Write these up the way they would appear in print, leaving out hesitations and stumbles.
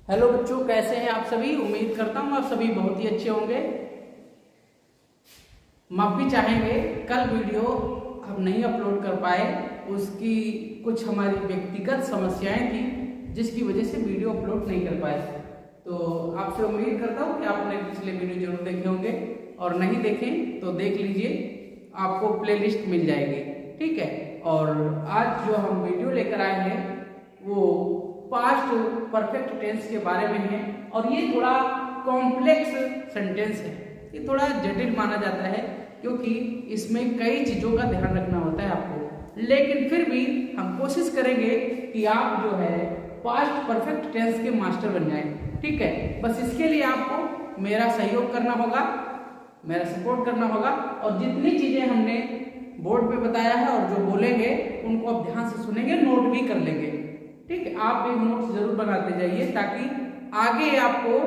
Hello बच्चों, कैसे हैं आप सभी। उम्मीद करता हूँ आप सभी बहुत ही अच्छे होंगे। माफी चाहेंगे, कल वीडियो हम नहीं अपलोड कर पाए, उसकी कुछ हमारी व्यक्तिगत समस्याएं थी जिसकी वजह से वीडियो अपलोड नहीं कर पाए। तो आपसे उम्मीद करता हूँ कि आपने पिछले वीडियो जरूर देखे होंगे, और नहीं देखें तो देख लीजिए, आपको प्लेलिस्ट मिल जाएगी, ठीक है। और आज जो हम वीडियो लेकर आए हैं वो पास्ट परफेक्ट टेंस के बारे में है, और ये थोड़ा कॉम्प्लेक्स सेंटेंस है, ये थोड़ा जटिल माना जाता है क्योंकि इसमें कई चीज़ों का ध्यान रखना होता है आपको। लेकिन फिर भी हम कोशिश करेंगे कि आप जो है पास्ट परफेक्ट टेंस के मास्टर बन जाएं, ठीक है। बस इसके लिए आपको मेरा सहयोग करना होगा, मेरा सपोर्ट करना होगा, और जितनी चीज़ें हमने बोर्ड पे बताया है और जो बोलेंगे उनको आप ध्यान से सुनेंगे, नोट भी कर लेंगे, ठीक है। आप भी नोट्स जरूर बनाते जाइए ताकि आगे आपको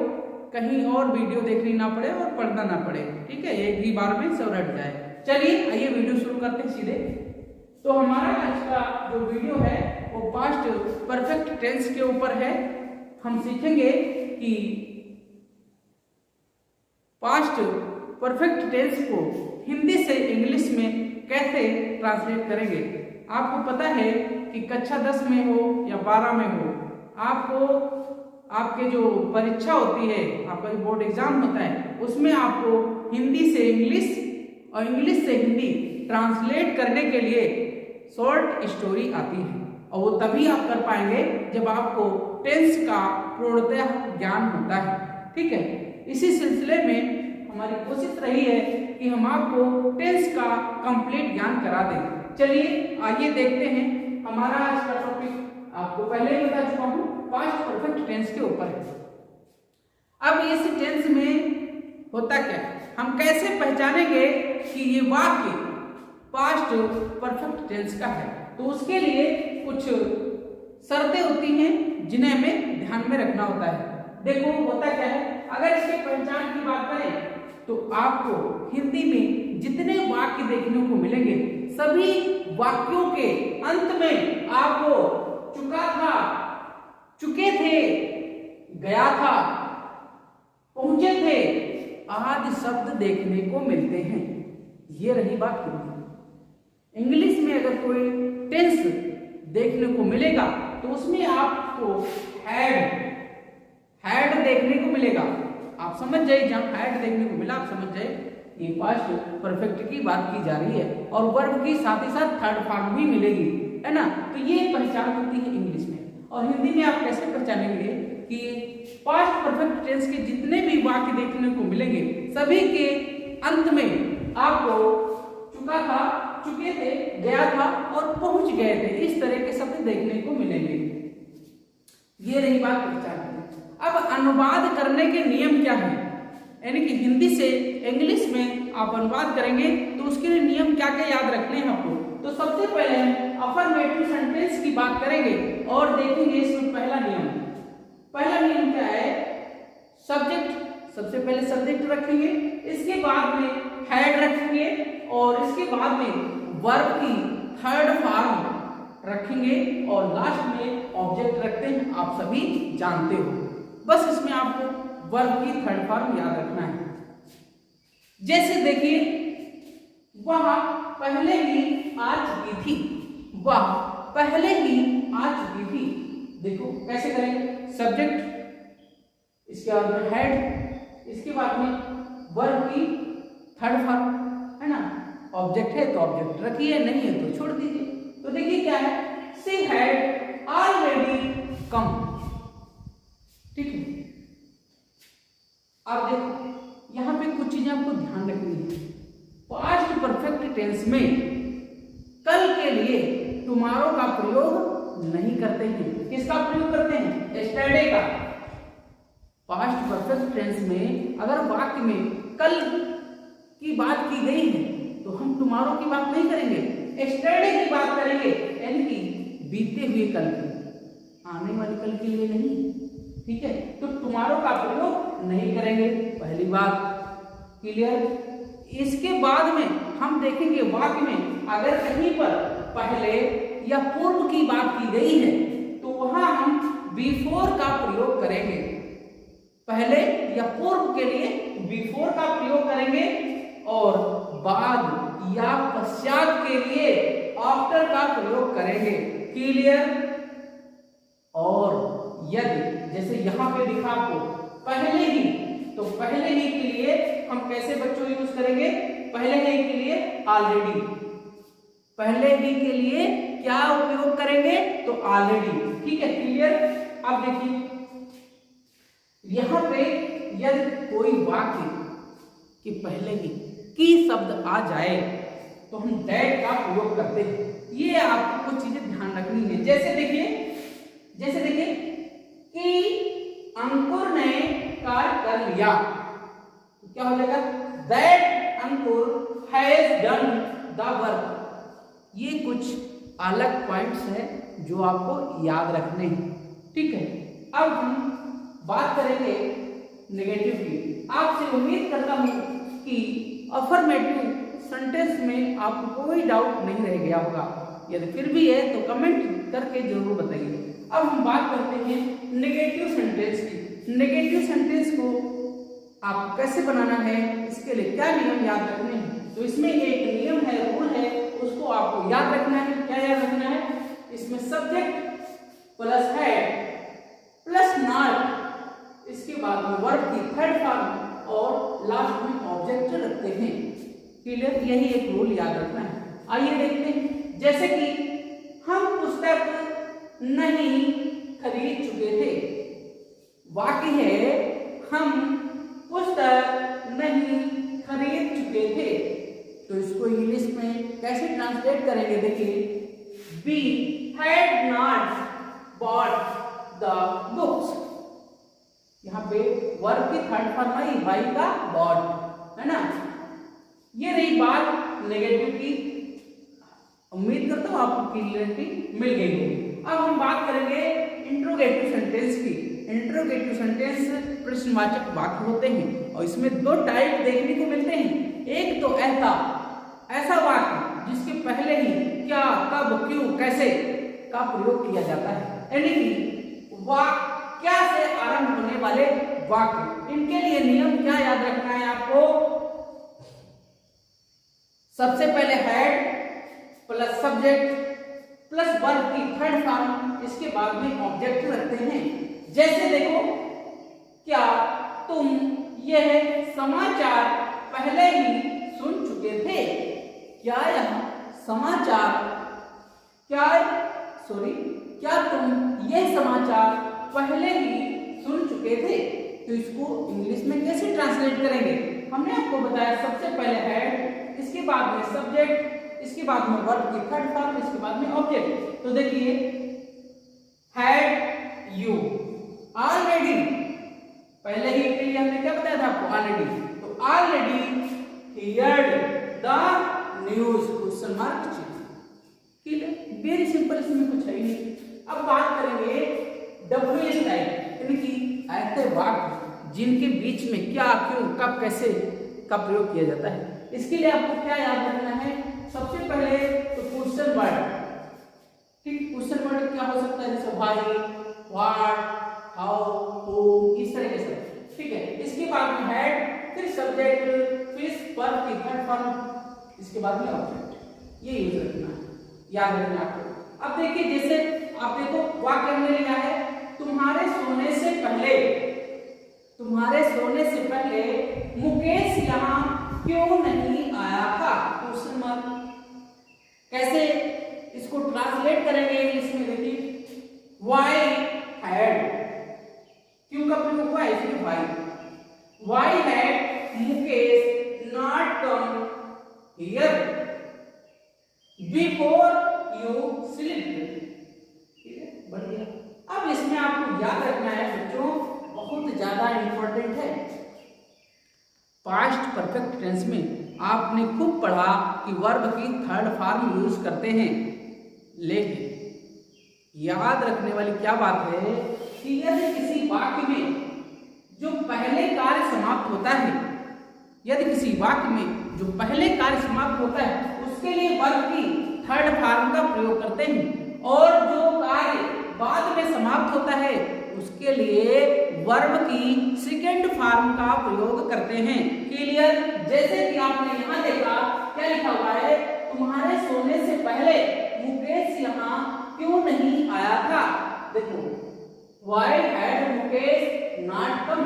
कहीं और वीडियो देखनी ना पड़े और पढ़ना ना पड़े, ठीक है। एक ही बार में सब रट जाए। चलिए आइए वीडियो शुरू करते हैं सीधे। तो हमारा आज का जो वीडियो है वो पास्ट परफेक्ट टेंस के ऊपर है। हम सीखेंगे कि पास्ट परफेक्ट टेंस को हिंदी से इंग्लिश में कैसे ट्रांसलेट करेंगे। आपको पता है कि कक्षा 10 में हो या 12 में हो, आपको आपके जो परीक्षा होती है, आपका जो बोर्ड एग्जाम होता है, उसमें आपको हिंदी से इंग्लिश और इंग्लिश से हिंदी ट्रांसलेट करने के लिए शॉर्ट स्टोरी आती है, और वो तभी आप कर पाएंगे जब आपको टेंस का पूर्णतः ज्ञान होता है, ठीक है। इसी सिलसिले में हमारी कोशिश रही है कि हम आपको टेंस का कंप्लीट ज्ञान करा दें। चलिए आइए देखते हैं। हमारा आज का टॉपिक आपको पहले ही बता चुका हूं, पास्ट परफेक्ट टेंस के ऊपर है। अब इस टेंस में होता क्या है, हम कैसे पहचानेंगे कि ये वाक्य पास्ट परफेक्ट टेंस का है। तो उसके लिए कुछ शर्तें होती हैं जिन्हें हमें ध्यान में रखना होता है। देखो होता क्या है, अगर इसके पहचान की बात करें तो आपको हिंदी में जितने वाक्य देखने को मिलेंगे, सभी वाक्यों के अंत में आपको चुका था, चुके थे, गया था, पहुंचे थे आदि शब्द देखने को मिलते हैं। ये रही बात हिंदी। इंग्लिश में अगर कोई टेंस देखने को मिलेगा तो उसमें आपको हैड देखने को मिलेगा। आप समझ जाइए, जहां हैड देखने को मिला आप समझ जाइए ये पास्ट परफेक्ट की बात की जा रही है, और वर्ब की साथ ही साथ थर्ड फॉर्म भी मिलेगी, है ना। तो ये पहचान होती है इंग्लिश में। और हिंदी में आप कैसे पहचानेंगे कि पास्ट परफेक्ट टेंस के जितने भी वाक्य देखने को मिलेंगे, सभी के अंत में आपको चुका था, चुके थे, गया था और पहुंच गए थे, इस तरह के शब्द देखने को मिलेंगे। ये रही बात पहचान। अब अनुवाद करने के नियम क्या है, यानी कि हिंदी से इंग्लिश में आप अनुवाद करेंगे तो उसके लिए नियम क्या क्या याद रखने हैं आपको। तो सबसे पहले हम अफर्मेटिव सेंटेंस की बात करेंगे और देखेंगे इसमें पहला नियम क्या है। सब्जेक्ट, सबसे पहले सब्जेक्ट रखेंगे, इसके बाद में हेड रखेंगे, और इसके बाद में वर्ब की थर्ड फॉर्म रखेंगे, और लास्ट में ऑब्जेक्ट रखते हैं, आप सभी जानते हो। बस इसमें आपको वर्ब की थर्ड फॉर्म याद रखना है। जैसे देखिए, वह पहले ही आ चुकी थी, वह पहले ही आ चुकी थी। देखो कैसे करेंगे, सब्जेक्ट, इसके बाद में हेड, इसके बाद में वर्ब की थर्ड फॉर्म, है ना। ऑब्जेक्ट है तो ऑब्जेक्ट रखिए, नहीं है तो छोड़ दीजिए। तो देखिए क्या है, शी हैड ऑलरेडी कम, ठीक है। अब देखो यहां पे कुछ चीजें आपको ध्यान रखनी है। पास्ट परफेक्ट टेंस में कल के लिए टुमारो का प्रयोग नहीं करते हैं। किसका प्रयोग करते हैं, यस्टरडे का। पास्ट परफेक्ट टेंस में अगर वाक्य में कल की बात की गई है तो हम टुमारो की बात नहीं करेंगे, यस्टरडे की बात करेंगे, यानी कि बीते हुए कल की, आने वाले कल के लिए नहीं, ठीक है। तो टुमारो का प्रयोग नहीं करेंगे, पहली बात क्लियर। इसके बाद में हम देखेंगे वाक्य में अगर कहीं पर पहले या पूर्व की बात की गई है तो वहां हम बिफोर का प्रयोग करेंगे। पहले या पूर्व के लिए बिफोर का प्रयोग करेंगे और बाद या पश्चात के लिए आफ्टर का प्रयोग करेंगे। क्लियर? और यदि जैसे यहाँ पे दिखा आपको पहले ही, तो पहले ही के लिए हम कैसे बच्चों यूज करेंगे? पहले ही के लिए ऑलरेडी, पहले ही के लिए क्या उपयोग करेंगे? तो ऑलरेडी। ठीक है, क्लियर? अब देखिए यहां पे यदि कोई वाक्य कि पहले ही की शब्द आ जाए तो हम दैट का प्रयोग करते हैं। ये आपको कुछ चीजें ध्यान रखनी है। जैसे देखिए कि अंकुर ने कार्य कर लिया, तो क्या हो जाएगा? That Ankur has done the work. ये कुछ अलग पॉइंट्स हैं जो आपको याद रखने हैं। ठीक है, अब हम बात करेंगे नेगेटिव की। आपसे उम्मीद करता हूं कि अफर्मेटिव सेंटेंस में आपको कोई डाउट नहीं रह गया होगा। यदि फिर भी है तो कमेंट करके जरूर बताइए। अब हम बात करते हैं नेगेटिव सेंटेंस की। नेगेटिव सेंटेंस को आपको कैसे बनाना है, इसके लिए क्या नियम याद रखने हैं? तो इसमें एक नियम है, रूल है, उसको आपको याद रखना है। क्या याद रखना है? इसमें सब्जेक्ट प्लस है प्लस नॉट, इसके बाद में वर्ब की थर्ड फॉर्म और लास्ट में ऑब्जेक्ट रखते हैं। क्लियर? यही एक रूल याद रखना है। आइए देखते हैं, जैसे कि हम पुस्तक नहीं खरीद चुके थे। वाक्य है हम पुस्तक नहीं खरीद चुके थे, तो इसको इंग्लिश में कैसे ट्रांसलेट करेंगे? देखिए, we had not bought the books. यहाँ पे वर्ब की थर्ड फॉर्म आई बाई का बॉट, है ना? ये रही बात नेगेटिव की। उम्मीद करता हूँ आपको क्लियरिटी मिल गई होगी। अब हम बात करेंगे इंट्रोगेटिव सेंटेंस की। इंट्रोगेटिव सेंटेंस प्रश्नवाचक वाक्य होते हैं और इसमें दो टाइप देखने को मिलते हैं। एक तो ऐसा वाक्य जिसके पहले ही क्या, कब, क्यों, कैसे का प्रयोग किया जाता है, यानी कि क्या से आरंभ होने वाले वाक्य। इनके लिए नियम क्या याद रखना है आपको? सबसे पहले had plus subject plus verb की थर्ड फॉर्म, इसके बाद में ऑब्जेक्ट रखते हैं। जैसे देखो, क्या तुम यह समाचार पहले ही सुन चुके थे? क्या यह समाचार क्या तुम यह समाचार पहले ही सुन चुके थे? तो इसको इंग्लिश में कैसे ट्रांसलेट करेंगे? हमने आपको बताया सबसे पहले हैड, इसके बाद में सब्जेक्ट, इसके बाद में वर्ब की थर्ड फॉर्म, इसके बाद में ऑब्जेक्ट। तो देखिए, हैड यू ऑलरेडी, पहले ही के लिए हमने क्या बताया था आपको? ऑलरेडी। तो already heard the news, question mark. Very simple, इसमें कुछ है ही नहीं। अब बात करेंगे WH टाइप, यानी कि ऐसे वाक्य जिनके बीच में क्या, क्यों, कब, कैसे का प्रयोग किया जाता है। इसके लिए आपको क्या याद रखना है? सबसे पहले तो क्वेश्चन वर्ड। ठीक, क्वेश्चन वर्ड क्या हो सकता है? जैसे व्हाई, व्हाट, हाउ, हु, इस तरह के सब। ठीक है, इसके बाद में हेड, फिर सब्जेक्ट, फिर वर्ब की थर्ड फॉर्म, इसके बाद में ऑब्जेक्ट। ये यूज रखना है, याद रखना आपको। अब देखिए, जैसे आप देखो वाक्य हमने लिखा है, तुम्हारे सोने से पहले मुकेश यहाँ क्यों नहीं आया था? Question mark. कैसे इसको ट्रांसलेट करेंगे इंग्लिश में? देखिए, व्हाई हैड, क्यों का प्रयोग हुआ है इसमें? Why had Mukesh not come here before you sleep. ठीक है, बढ़िया। अब इसमें आपको याद रखना है बच्चों, बहुत ज्यादा इंपॉर्टेंट है। पास्ट परफेक्ट टेंस में आपने खूब पढ़ा कि वर्ब की थर्ड फॉर्म यूज करते हैं, लेकिन याद रखने वाली क्या बात है कि यदि किसी वाक्य में जो पहले कार्य समाप्त होता है, यदि किसी वाक्य में जो पहले कार्य समाप्त होता है उसके लिए वर्ब की थर्ड फॉर्म का प्रयोग करते हैं, और जो कार्य बाद में समाप्त होता है उसके लिए वर्ब की सेकंड फॉर्म का प्रयोग करते हैं। क्लियर? जैसे कि आपने यहाँ देखा क्या लिखा हुआ है, तुम्हारे सोने से पहले मुकेश यहाँ क्यों नहीं आया था। देखो, why had Mukesh not come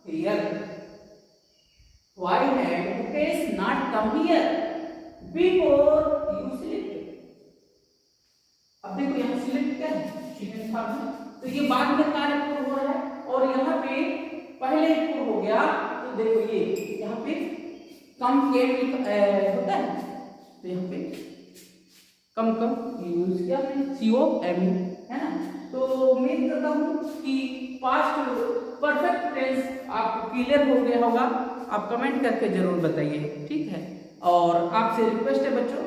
here? Why had Mukesh not come here before you slept? अब देखो यहाँ सिलेक्ट क्या है, सेकंड फॉर्म है, तो ये बाद में कार्य पूर्ण हो रहा है और यहाँ पे पहले पूर्ण हो गया। तो देखो ये यहाँ पे कम के होता है, तो यहाँ पे कम यूज किया COM है ना। तो उम्मीद करता हूँ कि पास्ट परफेक्ट टेंस आपको क्लियर हो गया होगा। आप कमेंट करके जरूर बताइए, ठीक है। और आपसे रिक्वेस्ट है बच्चों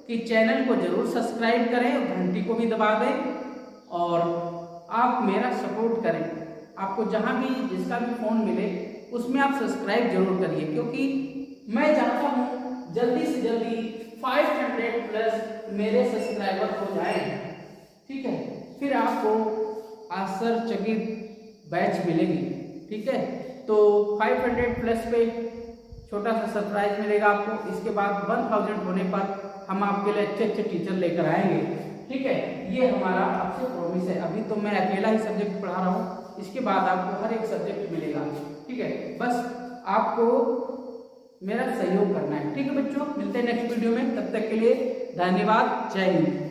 कि चैनल को जरूर सब्सक्राइब करें और घंटी को भी दबा दें और आप मेरा सपोर्ट करें। आपको जहां भी जिसका भी फोन मिले उसमें आप सब्सक्राइब जरूर करिए, क्योंकि मैं चाहता हूं जल्दी से जल्दी 500 प्लस मेरे सब्सक्राइबर हो जाएं, ठीक है। फिर आपको आश्चर्यचकित बैच मिलेगी, ठीक है। तो 500 प्लस पे छोटा सा सरप्राइज मिलेगा आपको। इसके बाद 1000 होने पर हम आपके लिए अच्छे अच्छे टीचर लेकर आएंगे, ठीक है। ये हमारा आपसे प्रॉमिस है। अभी तो मैं अकेला ही सब्जेक्ट पढ़ा रहा हूँ, इसके बाद आपको हर एक सब्जेक्ट मिलेगा, ठीक है। बस आपको मेरा सहयोग करना है, ठीक है बच्चों। मिलते हैं नेक्स्ट वीडियो में, तब तक के लिए धन्यवाद। जय हिंद।